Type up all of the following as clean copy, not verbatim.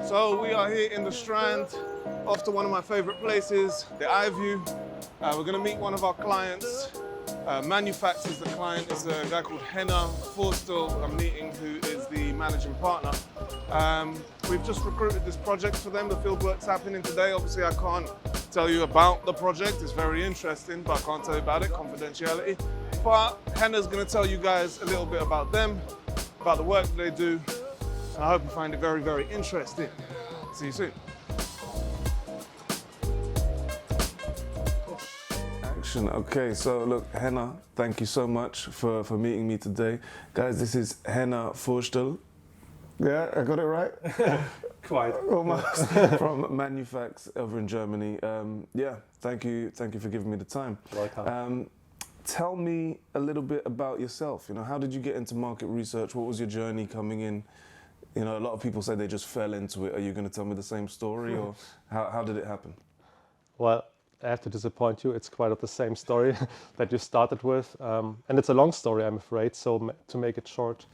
So we are here in the Strand, off to one of my favorite places, the iView. We're going to meet one of our clients. Manufacts is the client. It's a guy called Henner Foerstel I'm meeting, who is the managing partner. We've just recruited this project for them. The field work's happening today. Obviously, I can't tell you about the project. It's very interesting, but I can't tell you about it, confidentiality. But Henner's going to tell you guys a little bit about them, about the work that they do. And I hope you find it very, very interesting. See you soon. Action. Okay, so look, Henner, thank you so much for meeting me today. Guys, this is Henner Foerstel. Yeah, I got it right? Quite. Almost. From Manufacts over in Germany. Yeah, thank you for giving me the time. Welcome. Tell me a little bit about yourself. You know, how did you get into market research? What was your journey coming in? You know, a lot of people say they just fell into it. Are you going to tell me the same story, or how did it happen? Well, I have to disappoint you. It's quite of the same story that you started with. And it's a long story, I'm afraid. So to make it short.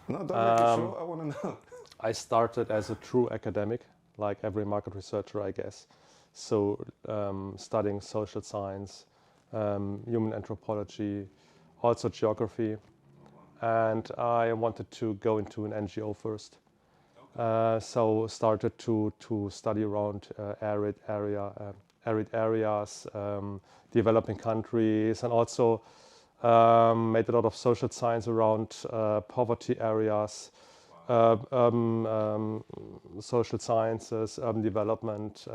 No, don't make it short. I want to know. I started as a true academic, like every market researcher, I guess. So studying social science, human anthropology, also geography. And I wanted to go into an NGO first. So started to study around arid areas, developing countries, and also made a lot of social science around poverty areas, social sciences, urban development.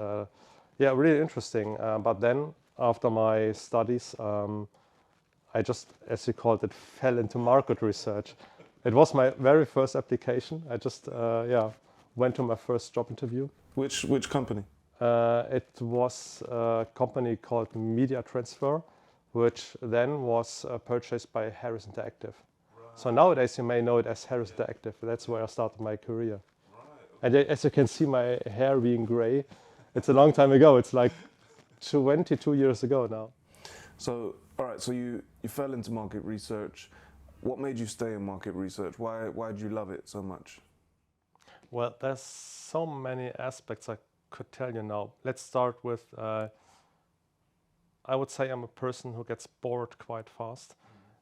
Yeah, really interesting. But then after my studies, I just, as you called it, fell into market research. It was my very first application. I just, went to my first job interview. Which company? It was a company called Media Transfer, which then was purchased by Harris Interactive. Right. So nowadays you may know it as Harris Interactive. That's where I started my career. Right. And as you can see, my hair being gray, it's a long time ago. It's like 22 years ago now. So, all right, so you fell into market research. What made you stay in market research? Why did you love it so much? Well, there's so many aspects I could tell you now. Let's start with, I would say I'm a person who gets bored quite fast.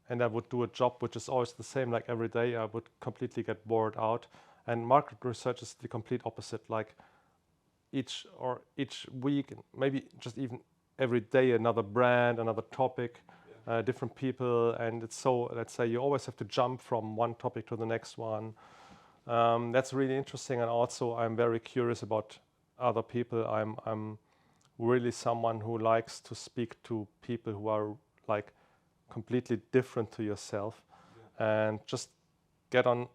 And I would do a job which is always the same, like every day. I would completely get bored out. And market research is the complete opposite. Like each week, maybe just even every day, another brand, another topic, different people. And it's so, let's say, you always have to jump from one topic to the next one. That's really interesting. And also, I'm very curious about other people. I'm really someone who likes to speak to people who are like completely different to yourself, and just get on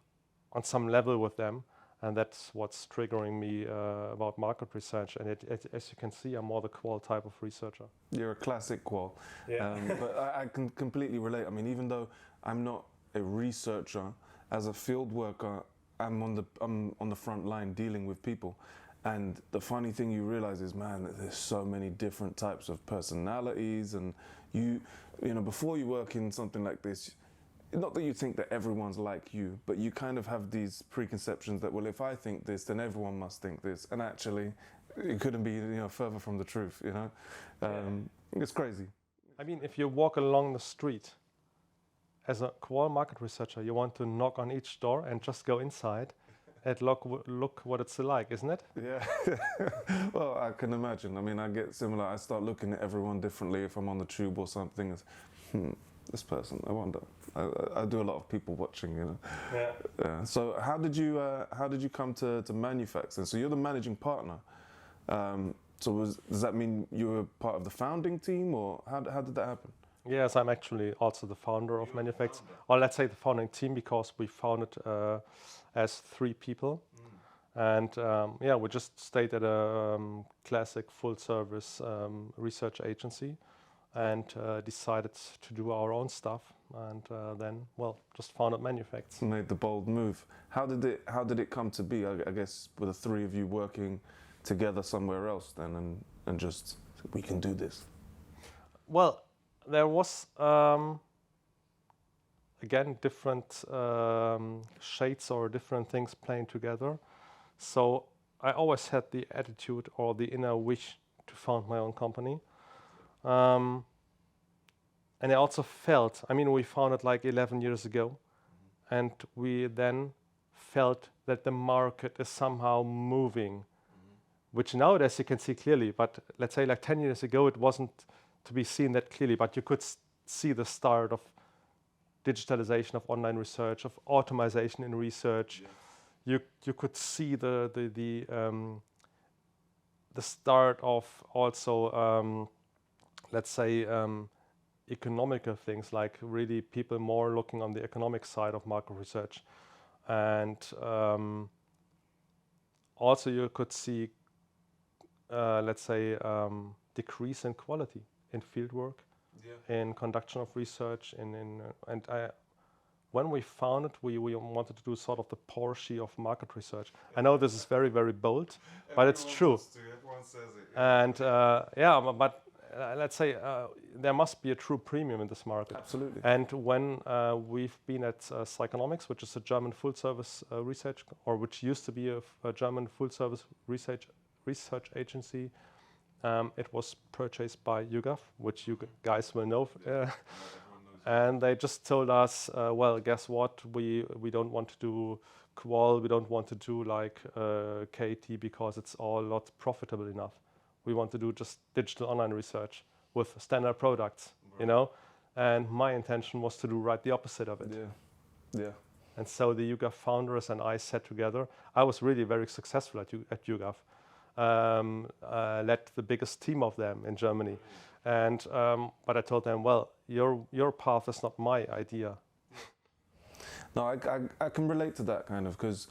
some level with them. And that's what's triggering me about market research. And as you can see, I'm more the qual type of researcher. You're a classic qual. Yeah. But I can completely relate. I mean, even though I'm not a researcher, as a field worker, I'm on the front line dealing with people. And the funny thing you realize is, man, there's so many different types of personalities. And you know, before you work in something like this, not that you think that everyone's like you, but you kind of have these preconceptions that, well, if I think this, then everyone must think this. And actually, it couldn't be, you know, further from the truth, you know? It's crazy. I mean, if you walk along the street, as a qual market researcher, you want to knock on each door and just go inside and look what it's like, isn't it? Yeah. Well, I can imagine. I mean, I get similar. I start looking at everyone differently if I'm on the tube or something. This person, I wonder. I do a lot of people watching, you know. Yeah. So how did you come to Manufacts? And so you're the managing partner. So does that mean you were part of the founding team, or how did that happen? Yes, I'm actually also the founder of Manufacts, or let's say the founding team, because we founded as 3 people. And we just stayed at a classic full-service research agency, and decided to do our own stuff, and then, well, just founded Manufacts. Made the bold move. How did it come to be? I guess with the 3 of you working together somewhere else then, and just, we can do this. Well, there was again different shades or different things playing together. So I always had the attitude or the inner wish to found my own company. And I also felt, I mean, we founded like 11 years ago, and we then felt that the market is somehow moving, which nowadays you can see clearly, but let's say like 10 years ago, it wasn't to be seen that clearly, but you could see the start of digitalization of online research, of automation in research. Yeah. You could see the start of also, let's say, economical things, like really people more looking on the economic side of market research. And also you could see, let's say, decrease in quality in fieldwork, in conduction of research, when we founded, we wanted to do sort of the Porsche of market research. I know this is very, very bold, but it's true. Everyone says it. And but let's say there must be a true premium in this market. Absolutely. And when we've been at Psychonomics, which is a German full-service research, or which used to be a German full-service research agency, it was purchased by YouGov, which you guys will know. And they just told us, well, guess what? We don't want to do Qual, we don't want to do like KT because it's all not profitable enough. We want to do just digital online research with standard products, you know? And my intention was to do right the opposite of it. Yeah. And so the YouGov founders and I sat together. I was really very successful at YouGov. Led the biggest team of them in Germany. And but I told them, well, your path is not my idea. No, I can relate to that kind of, because,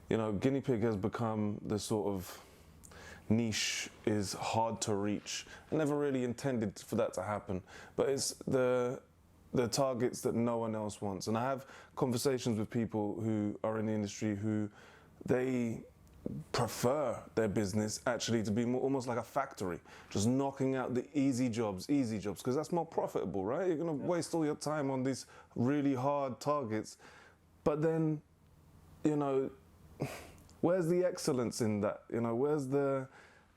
you know, guinea pig has become the sort of niche is hard to reach. I never really intended for that to happen, but it's the targets that no one else wants. And I have conversations with people who are in the industry who they prefer their business actually to be more, almost like a factory, just knocking out the easy jobs, because that's more profitable, right? You're going to waste all your time on these really hard targets. But then, you know, where's the excellence in that? You know, where's the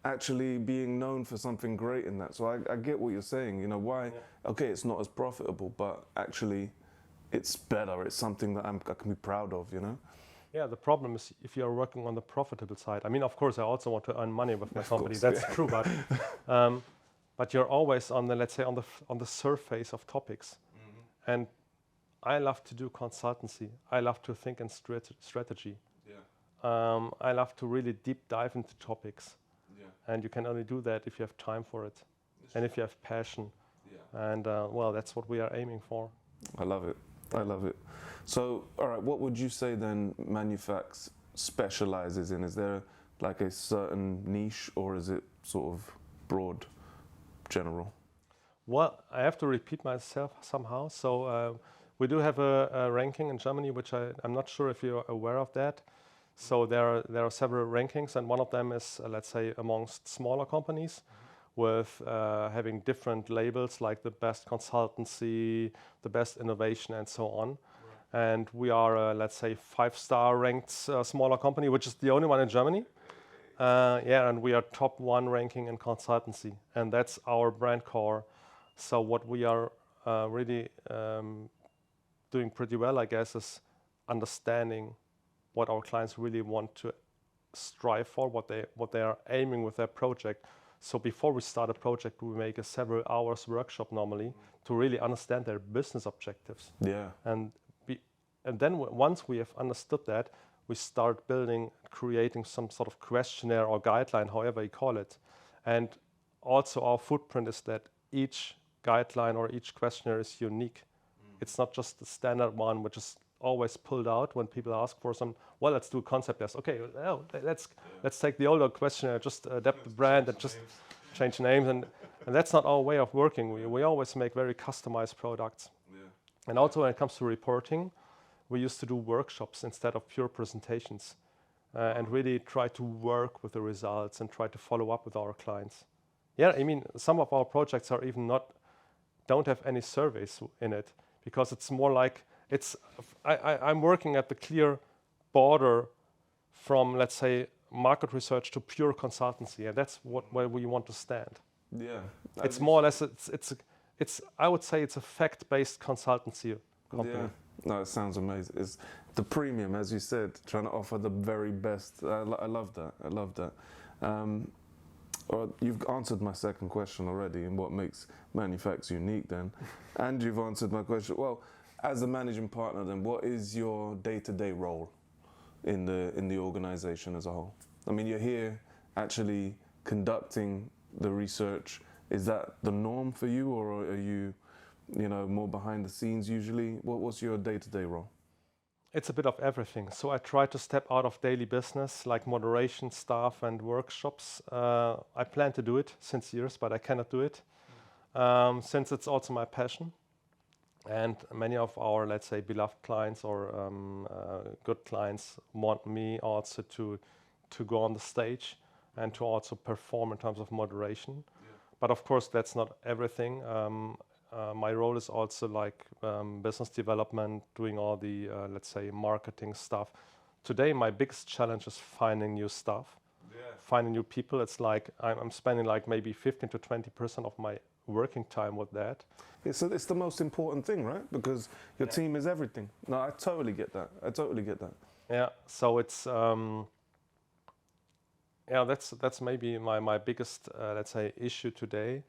actually being known for something great in that? So I get what you're saying, you know, why, okay, it's not as profitable, but actually it's better. It's something that I can be proud of, you know? Yeah, the problem is if you're working on the profitable side. I mean, of course, I also want to earn money with my company. That's true, but you're always on the, let's say, on the surface of topics. Mm-hmm. And I love to do consultancy. I love to think in strategy. Yeah. I love to really deep dive into topics. Yeah. And you can only do that if you have time for it, and if you have passion. Yeah. And well, that's what we are aiming for. I love it. I love it. So, all right, what would you say then Manufacts specializes in? Is there like a certain niche, or is it sort of broad, general? Well, I have to repeat myself somehow. So we do have a ranking in Germany, which I'm not sure if you're aware of that. So there are several rankings, and one of them is, let's say, amongst smaller companies. With having different labels like the best consultancy, the best innovation, and so on. Right. And we are, let's say, 5-star ranked smaller company, which is the only one in Germany. And we are top 1 ranking in consultancy, and that's our brand core. So what we are really doing pretty well, I guess, is understanding what our clients really want to strive for, what they are aiming with their project. So before we start a project, we make a several hours workshop normally to really understand their business objectives. Yeah. And then once we have understood that, we start creating some sort of questionnaire or guideline, however you call it. And also our footprint is that each guideline or each questionnaire is unique. It's not just the standard one, which is always pulled out when people ask for some, well, let's do a concept test. Okay, well, let's take the older questionnaire, just adapt the brand and just change names. And that's not our way of working. We always make very customized products. Yeah. And also when it comes to reporting, we used to do workshops instead of pure presentations and really try to work with the results and try to follow up with our clients. Yeah, I mean, some of our projects are even don't have any surveys in it, because it's more like, I'm working at the clear border from, let's say, market research to pure consultancy, and that's where we want to stand. Yeah, It's more or less it's I would say it's a fact-based consultancy company. Yeah, no, it sounds amazing. It's the premium, as you said, trying to offer the very best. I love that. I love that. You've answered my second question already, and what makes Manufacts unique then, and you've answered my question. Well, as a managing partner, then what is your day-to-day role in the organization as a whole? I mean, you're here actually conducting the research. Is that the norm for you, or are you, more behind the scenes usually? What's your day-to-day role? It's a bit of everything. So I try to step out of daily business, like moderation, staff, and workshops. I plan to do it since years, but I cannot do it since it's also my passion. And many of our, let's say, beloved clients or good clients want me also to go on the stage and to also perform in terms of moderation. Yeah. But of course, that's not everything. My role is also like business development, doing all the, let's say, marketing stuff. Today, my biggest challenge is finding new stuff, finding new people. It's like I'm spending like maybe 15 to 20% of my working time with that. Yeah, so it's the most important thing, right? Because your team is everything. No, I totally get that. Yeah, so it's that's maybe my biggest let's say issue today.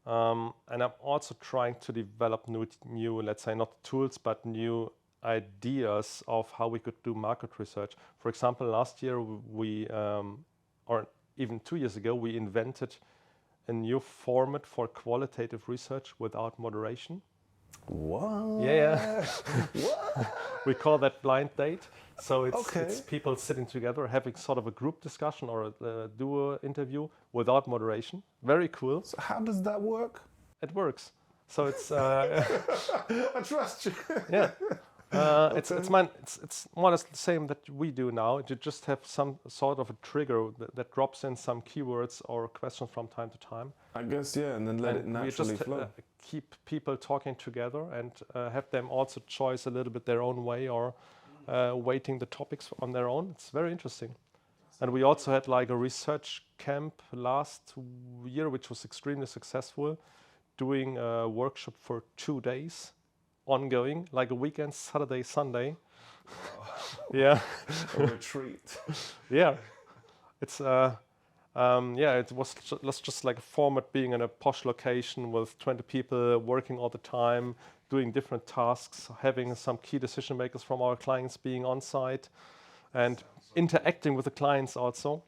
And I'm also trying to develop new, let's say, not tools, but new ideas of how we could do market research. For example, last year or even 2 years ago, we invented a new format for qualitative research without moderation. What? Yeah. What? We call that blind date. So it's people sitting together having sort of a group discussion or a duo interview without moderation. Very cool. So how does that work? It works. So it's I trust you. Yeah. It's more or less the same that we do now. You just have some sort of a trigger that drops in some keywords or questions from time to time. I guess, yeah, and then let it naturally flow. Keep people talking together and have them also choose a little bit their own way or weighting the topics on their own. It's very interesting. And we also had like a research camp last year, which was extremely successful, doing a workshop for 2 days. Ongoing, like a weekend, Saturday, Sunday. Yeah. A retreat. Yeah. It's it was just like a format being in a posh location with 20 people working all the time, doing different tasks, having some key decision makers from our clients being on site and interacting with the clients also.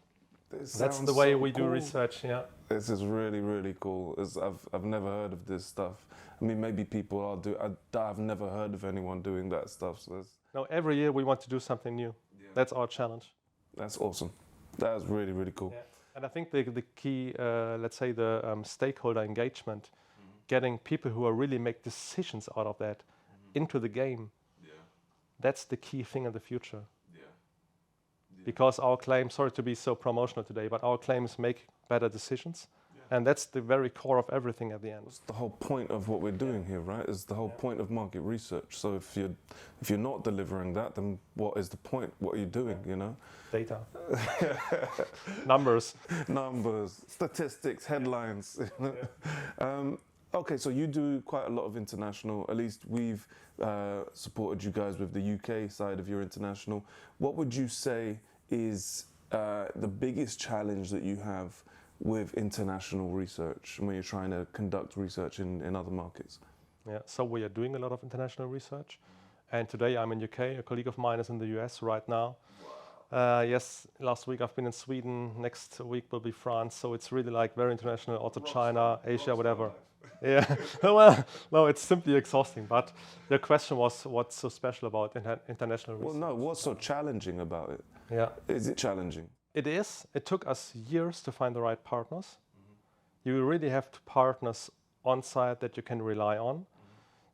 That's the way we do research, yeah. This is really, really cool. I've never heard of this stuff. I mean, maybe people are I've never heard of anyone doing that stuff. So no, every year we want to do something new. Yeah. That's our challenge. That's awesome. That's really, really cool. Yeah. And I think the key, let's say the stakeholder engagement, getting people who are really make decisions out of that into the game, that's the key thing in the future. Because our claim, sorry to be so promotional today, but our claim is make better decisions. And that's the very core of everything at the end. It's the whole point of what we're doing here, right? It's the whole point of market research. So if you're not delivering that, then what is the point? What are you doing, Data. Numbers, statistics, headlines. Okay, so you do quite a lot of international, at least we've supported you guys with the UK side of your international. What would you say is the biggest challenge that you have with international research when you're trying to conduct research in other markets? Yeah, so we are doing a lot of international research. And today I'm in UK, a colleague of mine is in the US right now. Yes, last week I've been in Sweden, next week will be France, so it's really like very international, also China, Asia, whatever. Yeah, well, no, it's simply exhausting, but the question was what's so special about international research? Well, no, what's so challenging about it? Yeah. Is it challenging? It is. It took us years to find the right partners. You really have to partners on site that you can rely on.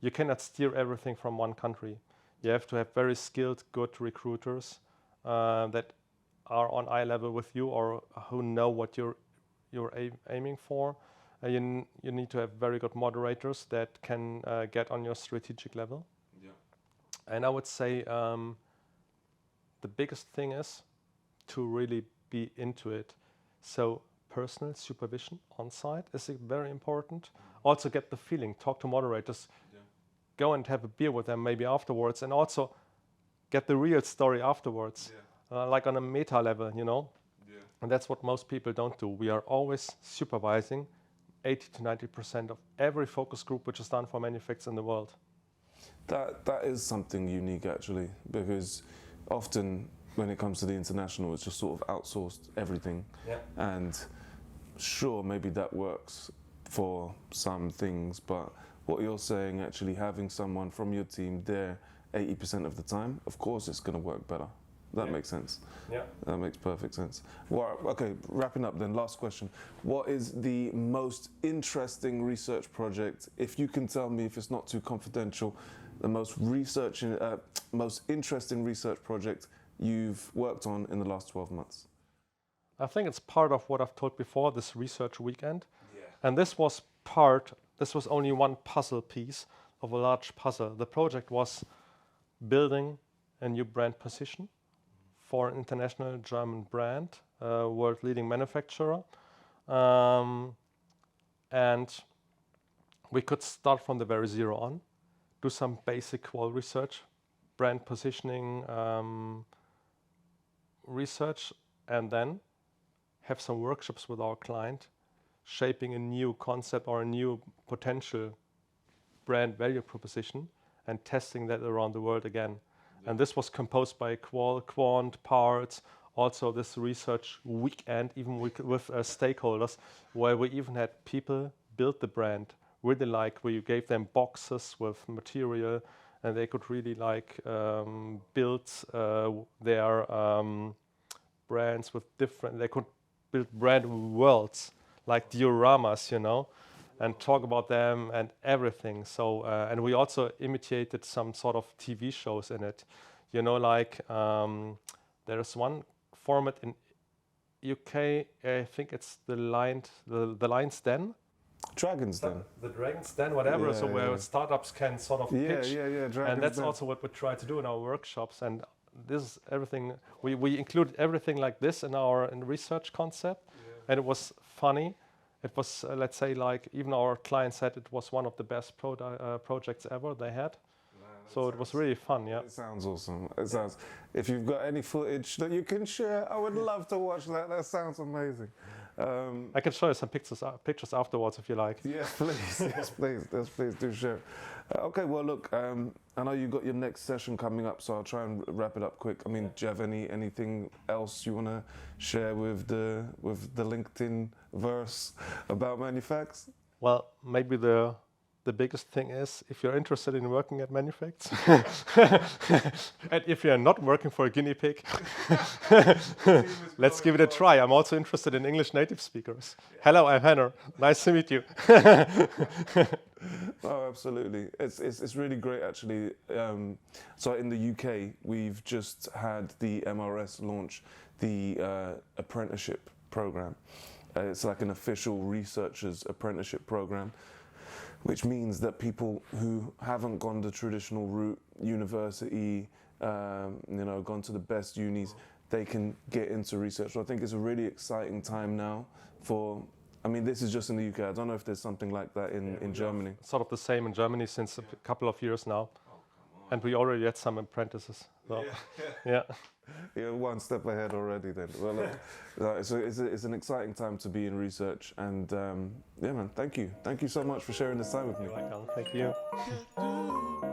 You cannot steer everything from one country. You have to have very skilled, good recruiters that are on eye level with you or who know what you're aiming for. You need to have very good moderators that can get on your strategic level. Yeah. And I would say the biggest thing is to really be into it. So personal supervision on site is very important. Also get the feeling, talk to moderators, go and have a beer with them maybe afterwards, and also get the real story afterwards, like on a meta level, you know. And that's what most people don't do. We are always supervising 80 to 90% of every focus group which is done for Manufacts in the world. That is something unique actually, because often when it comes to the international, it's just sort of outsourced everything. And sure, maybe that works for some things, but what you're saying, actually having someone from your team there 80% of the time, of course it's going to work better. That makes sense. That makes perfect sense. Well, okay, wrapping up then, last question. What is the most interesting research project, if you can tell me, if it's not too confidential, the most interesting research project you've worked on in the last 12 months? I think it's part of what I've told before, this research weekend. And this was only one puzzle piece of a large puzzle. The project was building a new brand position for an international German brand, world-leading manufacturer. And we could start from the very zero on, do some basic qual research, brand positioning research, and then have some workshops with our client, shaping a new concept or a new potential brand value proposition and testing that around the world again. And this was composed by qual, quant, parts, also this research weekend, even with stakeholders, where we even had people build the brand, really like where you gave them boxes with material and they could really like build their brands with they could build brand worlds, like dioramas, you know, and talk about them and everything. So, and we also imitated some sort of TV shows in it. You know, like there's one format in UK, I think it's the Lion's Den. Dragon's Den. The Dragon's Den, whatever, so where startups can sort of pitch. And that's also what we try to do in our workshops. And this is everything, we include everything like this in our research concept. And it was funny. It was, let's say, like even our client said it was one of the best projects ever they had. So it was really fun, It sounds awesome. It sounds, if you've got any footage that you can share, I would love to watch that. That sounds amazing. I can show you some pictures afterwards if you like. Yes, please. Yes, please. Yes, please do share. Okay, well, look, I know you've got your next session coming up, so I'll try and wrap it up quick. I mean, do you have anything else you want to share with the LinkedIn verse about Manufacts? Well, maybe the biggest thing is, if you're interested in working at Manufacts, and if you're not working for a guinea pig, let's give it a try. I'm also interested in English native speakers. Hello, I'm Henner. Nice to meet you. Oh, absolutely. It's really great, actually. So in the UK, we've just had the MRS launch the apprenticeship program. It's like an official researcher's apprenticeship program, which means that people who haven't gone the traditional route, university, you know, gone to the best unis, they can get into research. So I think it's a really exciting time now for, I mean, this is just in the UK. I don't know if there's something like that in Germany. Sort of the same in Germany since a couple of years now. And we already had some apprentices. So, You're one step ahead already then. Well, look, so it's an exciting time to be in research. And yeah, man, thank you. Thank you so much for sharing this time with me. You're welcome. Thank you.